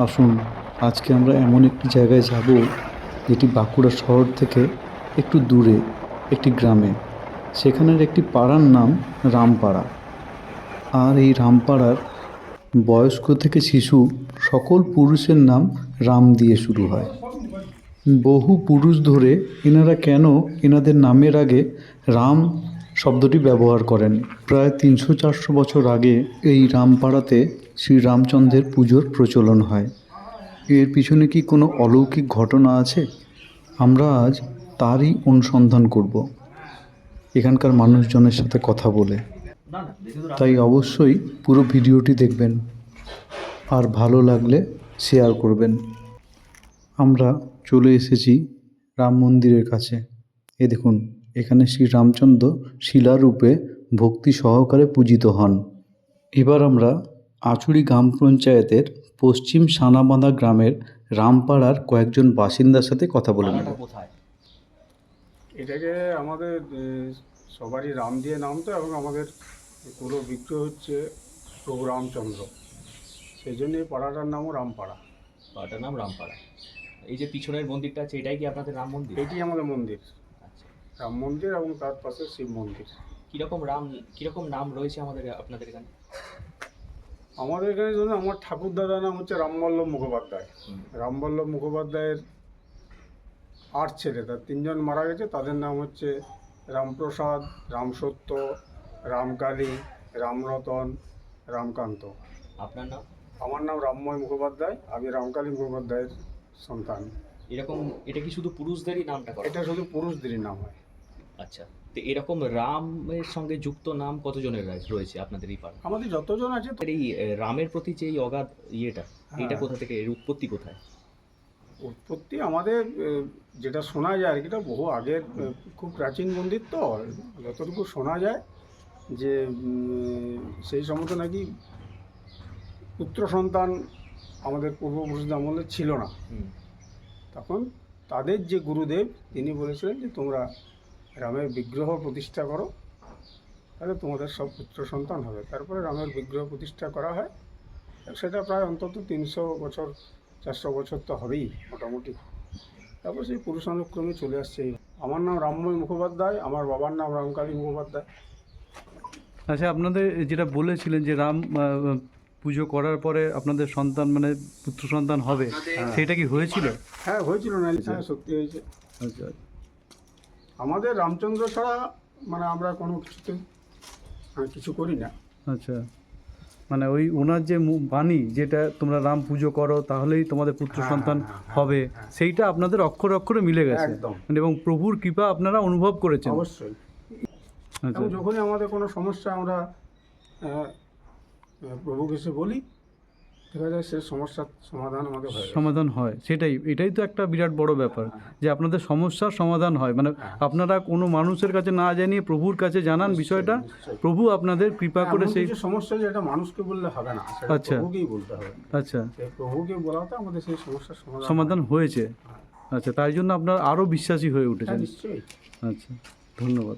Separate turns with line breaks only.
আসুন আজকে আমরা এমন একটি জায়গায় যাব যেটি বাঁকুড়া শহর থেকে একটু দূরে একটি গ্রামে। সেখানের একটি পাড়ার নাম রামপাড়া। আর এই রামপাড়ার বয়স্ক থেকে শিশু সকল পুরুষের নাম রাম দিয়ে শুরু হয়। বহু পুরুষ ধরে এনারা কেন এনাদের নামের আগে রাম শব্দটি ব্যবহার করেন। প্রায় 300-400 বছর আগে এই রামপাড়াতে শ্রী রামচন্দ্রের পুজোর প্রচলন হয়। এর পিছনে কি কোনো অলৌকিক ঘটনা আছে? আমরা আজ তারই অনুসন্ধান করব এখানকার মানুষজনের সাথে কথা বলে। তাই অবশ্যই পুরো ভিডিওটি দেখবেন আর ভালো লাগলে শেয়ার করবেন। আমরা চলে এসেছি রাম মন্দিরের কাছে। এ দেখুন, এখানে শ্রী রামচন্দ্র শিলারূপে ভক্তি সহকারে পূজিত হন। এবার আমরা আচুরি গ্রাম পঞ্চায়েতের পশ্চিম সানাবাঁধা গ্রামের রামপাড়ার কয়েকজন বাসিন্দার সাথে কথা বলে নেব।
এটাকে আমাদের সবারই রাম দিয়ে নাম তো, এবং আমাদের পুরো বিগ্রহ হচ্ছে প্রভু রামচন্দ্র, সেই জন্য এই পাড়াটার নামও রামপাড়া।
পাড়াটার নাম রামপাড়া। এই যে পিছনের মন্দিরটা আছে, এটাই কি আপনাদের রাম মন্দির?
এটি আমাদের মন্দির,
আচ্ছা।
রাম মন্দির, এবং তার পাশে শিব মন্দির।
কিরকম নাম রয়েছে আপনাদের এখানে?
আমাদের এখানে ধরুন, আমার ঠাকুর দাদার নাম হচ্ছে রামবল্লভ মুখোপাধ্যায়। রামবল্লভ মুখোপাধ্যায়ের 8 ছেলে, তার 3 জন মারা গেছে। তাদের নাম হচ্ছে রামপ্রসাদ, রামসত্য, রামকালী, রামরতন, রামকান্ত।
আপনার নাম?
আমার নাম রামময় মুখোপাধ্যায়, আমি রামকালী মুখোপাধ্যায়ের সন্তান।
এটা কি শুধু পুরুষদেরই নামটা করা?
এটা শুধু পুরুষদেরই নাম হয়।
আচ্ছা, তো এরকম রামের সঙ্গে যুক্ত নাম কতজনের রয়েছে আপনাদের এই পাড়ায়?
আমাদের যতজন আছে তো।
এই রামের প্রতি যে এই অগাধ এটা কোথা থেকে, এর উৎপত্তি কোথায়?
উৎপত্তি আমাদের যেটা শোনা যায় আর কি, এটা বহু আগের, খুব প্রাচীন মন্দির তো। যতটুকু শোনা যায় যে সেই সময় নাকি পুত্র সন্তান আমাদের পূর্বপুরুষদের আমলে ছিল না। তখন তাদের যে গুরুদেব, তিনি বলেছিলেন যে তোমরা রামের বিগ্রহ প্রতিষ্ঠা করো, তাহলে তোমাদের সব পুত্র সন্তান হবে। তারপরে রামের বিগ্রহ প্রতিষ্ঠা করা হয়। সেটা প্রায় অন্তত 300 বছর 400 বছর তো হবেই মোটামুটি। তারপর সেই পুরুষানুক্রমে চলে আসছে। আমার নাম রামময় মুখোপাধ্যায়, আমার বাবার নাম রামকালী মুখোপাধ্যায়।
আচ্ছা, আপনাদের যেটা বলেছিলেন যে রাম পুজো করার পরে আপনাদের সন্তান মানে পুত্র সন্তান হবে, সেটা কি হয়েছিল?
হ্যাঁ, হয়েছিল না? হ্যাঁ, সত্যি হয়েছে।
আচ্ছা,
আমাদের রামচন্দ্র ছাড়া মানে আমরা কোনো কিছুতে কিছু করি না।
আচ্ছা, মানে ওই ওনার যে বাণী, যেটা তোমরা রাম পুজো করো তাহলেই তোমাদের পুত্র সন্তান হবে, সেইটা আপনাদের অক্ষরে অক্ষরে মিলে গেছে
একদম।
এবং প্রভুর কৃপা আপনারা অনুভব করেছেন।
অবশ্যই।
আচ্ছা,
যখনই আমাদের কোনো সমস্যা আমরা প্রভুকে এসে বলি, দেখা যায় সে সমস্যার সমাধান আমাদের
সমাধান হয়। এটাই তো একটা বিরাট বড় ব্যাপার, যে আপনাদের সমস্যার সমাধান হয়। মানে আপনারা কোনো মানুষের কাছে না জানিয়ে প্রভুর কাছে জানান বিষয়টা, প্রভু আপনাদের কৃপা করে সেই
সমস্যা, যেটা মানুষকে বললে হবে না,
আচ্ছা,
প্রভুকেই বলতে হবে।
আচ্ছা,
প্রভুকে বলাতে আমাদের সেই সমস্যার
সমাধান হয়েছে। আচ্ছা, তাই জন্য আপনারা আরও বিশ্বাসী হয়ে উঠেছেন।
নিশ্চয়ই।
আচ্ছা, ধন্যবাদ।